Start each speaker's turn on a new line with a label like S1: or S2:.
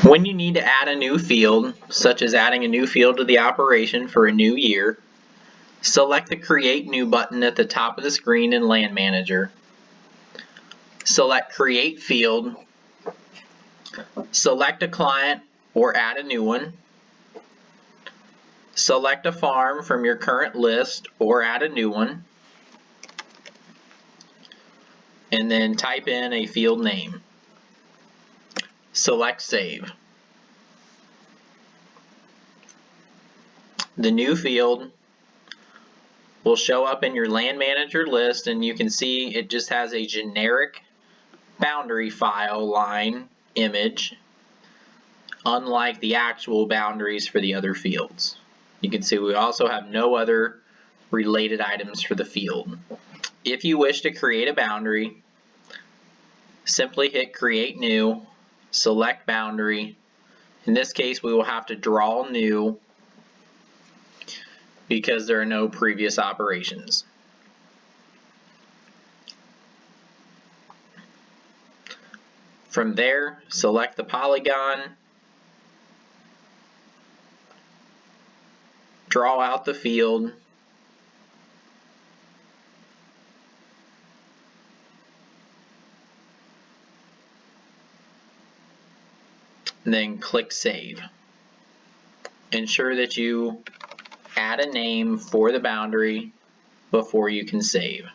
S1: When you need to add a new field, such as adding a new field to the operation for a new year, select the Create New button at the top of the screen in Land Manager. Select Create Field. Select a client or add a new one. Select a farm from your current list or add a new one. And then type in a field name. Select Save. The new field will show up in your Land Manager list, and you can see it just has a generic boundary file line image, unlike the actual boundaries for the other fields. You can see we also have no other related items for the field. If you wish to create a boundary, simply hit Create New, select Boundary. In this case, we will have to draw new because there are no previous operations. From there, select the polygon, draw out the field, and then click Save. Ensure that you add a name for the boundary before you can save.